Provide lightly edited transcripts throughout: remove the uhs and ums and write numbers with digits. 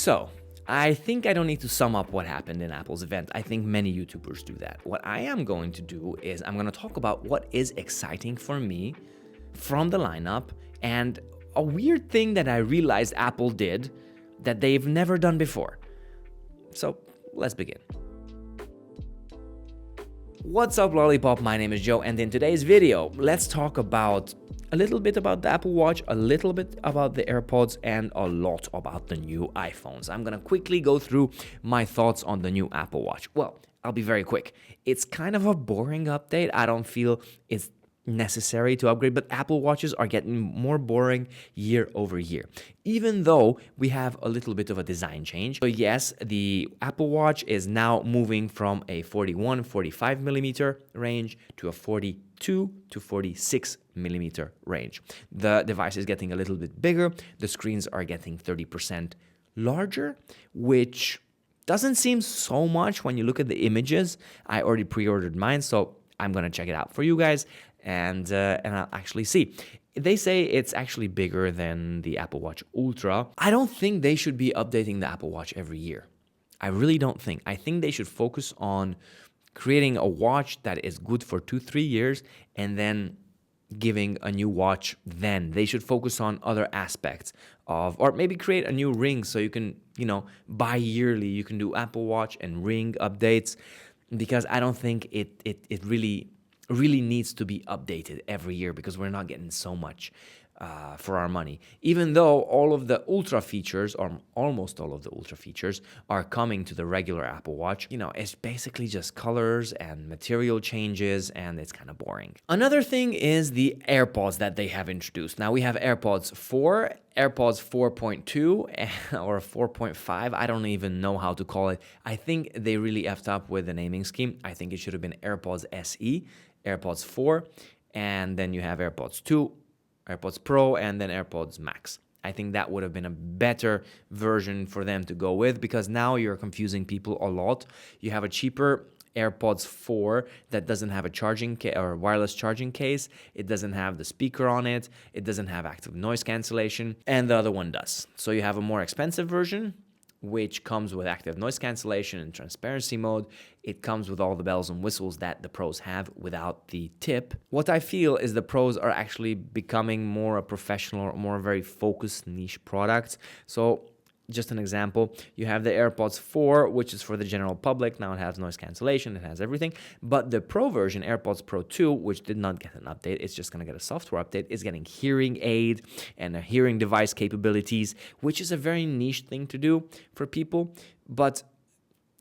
So, I think I don't need to sum up what happened in Apple's event. I think many YouTubers do that. What I am going to do is I'm going to talk about what is exciting for me from the lineup and a weird thing that I realized Apple did that they've never done before. So, let's begin. What's up, Lollipop? My name is Joe, and in today's video, let's talk about a little bit about the Apple Watch, a little bit about the AirPods, and a lot about the new iPhones. I'm gonna quickly go through my thoughts on the new Apple Watch. Well, I'll be very quick. It's kind of a boring update. I don't feel it's necessary to upgrade, but Apple Watches are getting more boring year over year, even though we have a little bit of a design change. So yes, the Apple Watch is now moving from a 41-45 millimeter range to a 42 to 46 millimeter range. The device is getting a little bit bigger. The screens are getting 30% larger, which doesn't seem so much when you look at the images. I already pre-ordered mine, so I'm gonna check it out for you guys, and I'll actually see. They say it's actually bigger than the Apple Watch Ultra. I don't think they should be updating the Apple Watch every year. I really don't think. I think they should focus on creating a watch that is good for 2-3 years and then giving a new watch then. They should focus on other aspects of, or maybe create a new ring so you can, buy yearly. You can do Apple Watch and ring updates, because I don't think it really needs to be updated every year, because we're not getting so much for our money. Even though all of the Ultra features, or almost all of the Ultra features, are coming to the regular Apple Watch, it's basically just colors and material changes, and it's kind of boring. Another thing is the AirPods that they have introduced. Now we have AirPods 4, AirPods 4.2, or 4.5. I don't even know how to call it. I think they really effed up with the naming scheme. I think it should have been AirPods SE, AirPods 4, and then you have AirPods 2, AirPods Pro, and then AirPods Max. I think that would have been a better version for them to go with, because now you're confusing people a lot. You have a cheaper AirPods 4 that doesn't have a charging or wireless charging case. It doesn't have the speaker on it. It doesn't have active noise cancellation, and the other one does. So you have a more expensive version, which comes with active noise cancellation and transparency mode. It comes with all the bells and whistles that the Pros have without the tip. What I feel is the Pros are actually becoming more a professional, more very focused niche product. So just an example, you have the AirPods 4, which is for the general public. Now it has noise cancellation, it has everything. But the Pro version, AirPods Pro 2, which did not get an update, it's just going to get a software update, is getting hearing aid and a hearing device capabilities, which is a very niche thing to do for people. But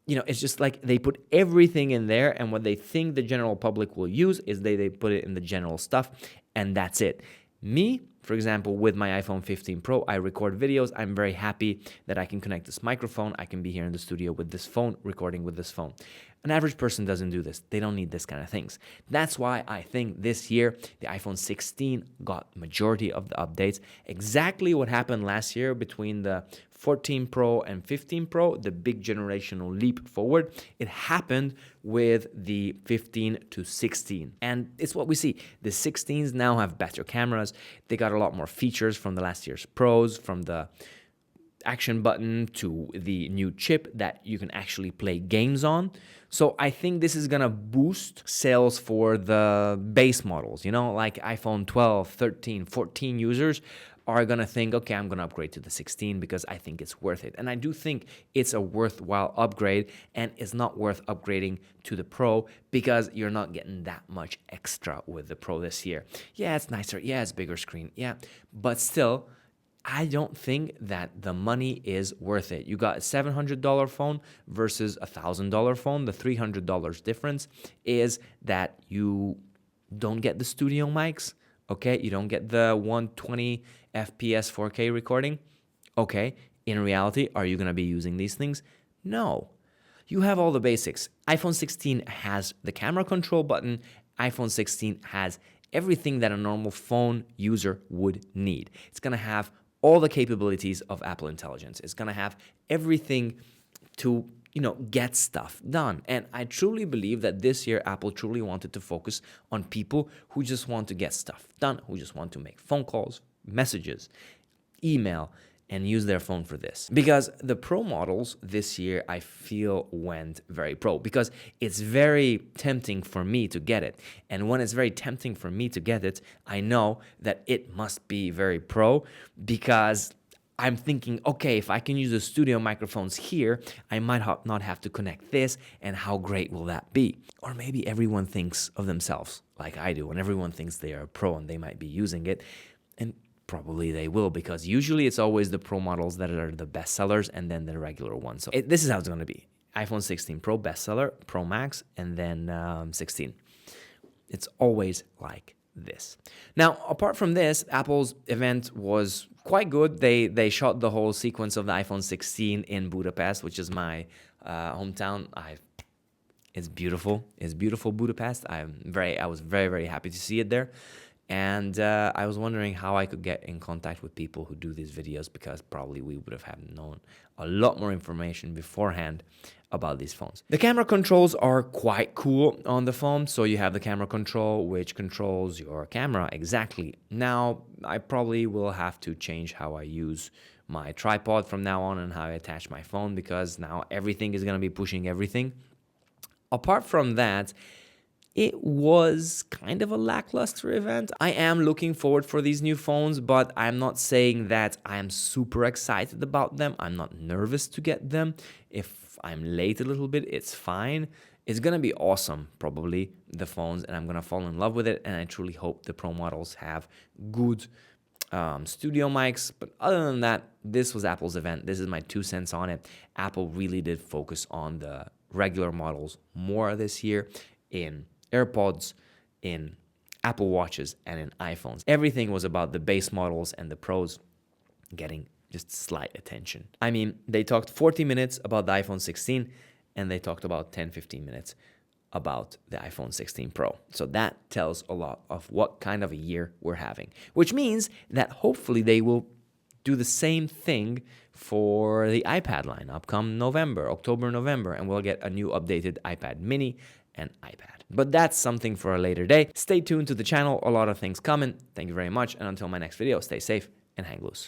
it's just like they put everything in there, and what they think the general public will use is they put it in the general stuff, and that's it. Me, for example, with my iPhone 15 Pro, I record videos. I'm very happy that I can connect this microphone. I can be here in the studio with this phone, recording with this phone. An average person doesn't do this. They don't need this kind of things. That's why I think this year the iPhone 16 got majority of the updates. Exactly what happened last year between the 14 Pro and 15 Pro, the big generational leap forward. It happened with the 15 to 16. And it's what we see. The 16s now have better cameras. They got a lot more features from the last year's Pros, from the action button to the new chip that you can actually play games on. So I think this is gonna boost sales for the base models, like iPhone 12, 13, 14 users are gonna think, okay, I'm gonna upgrade to the 16 because I think it's worth it. And I do think it's a worthwhile upgrade, and it's not worth upgrading to the Pro because you're not getting that much extra with the Pro this year. Yeah, it's nicer. Yeah, it's bigger screen. Yeah, but still, I don't think that the money is worth it. You got a $700 phone versus a $1,000 phone. The $300 difference is that you don't get the studio mics, okay? You don't get the 120 FPS 4K recording. Okay, in reality, are you going to be using these things? No. You have all the basics. iPhone 16 has the camera control button. iPhone 16 has everything that a normal phone user would need. It's going to have all the capabilities of Apple Intelligence. It's going to have everything to, get stuff done. And I truly believe that this year, Apple truly wanted to focus on people who just want to get stuff done, who just want to make phone calls, messages, email, and use their phone for this. Because the Pro models this year, I feel went very pro, because it's very tempting for me to get it. And when it's very tempting for me to get it, I know that it must be very pro, because I'm thinking, okay, if I can use the studio microphones here, I might not have to connect this, and how great will that be? Or maybe everyone thinks of themselves like I do, and everyone thinks they are a pro and they might be using it, and probably they will, because usually it's always the Pro models that are the best sellers and then the regular ones. So this is how it's going to be. iPhone 16 Pro bestseller, Pro Max, and then 16. It's always like this. Now, apart from this, Apple's event was quite good. They shot the whole sequence of the iPhone 16 in Budapest, which is my hometown. It's beautiful. It's beautiful Budapest. I was very happy to see it there. And I was wondering how I could get in contact with people who do these videos, because probably we would have known a lot more information beforehand about these phones. The camera controls are quite cool on the phone. So you have the camera control, which controls your camera exactly. Now, I probably will have to change how I use my tripod from now on and how I attach my phone, because now everything is going to be pushing everything. Apart from that, it was kind of a lackluster event. I am looking forward for these new phones, but I'm not saying that I'm super excited about them. I'm not nervous to get them. If I'm late a little bit, it's fine. It's going to be awesome, probably, the phones, and I'm going to fall in love with it, and I truly hope the Pro models have good studio mics. But other than that, this was Apple's event. This is my 2 cents on it. Apple really did focus on the regular models more this year, in AirPods, in Apple Watches, and in iPhones. Everything was about the base models, and the Pros getting just slight attention. I mean, they talked 40 minutes about the iPhone 16, and they talked about 10-15 minutes about the iPhone 16 Pro. So that tells a lot of what kind of a year we're having, which means that hopefully they will do the same thing for the iPad lineup come October, November, and we'll get a new updated iPad mini and iPad. But that's something for a later day. Stay tuned to the channel, a lot of things coming. Thank you very much, and until my next video, stay safe and hang loose.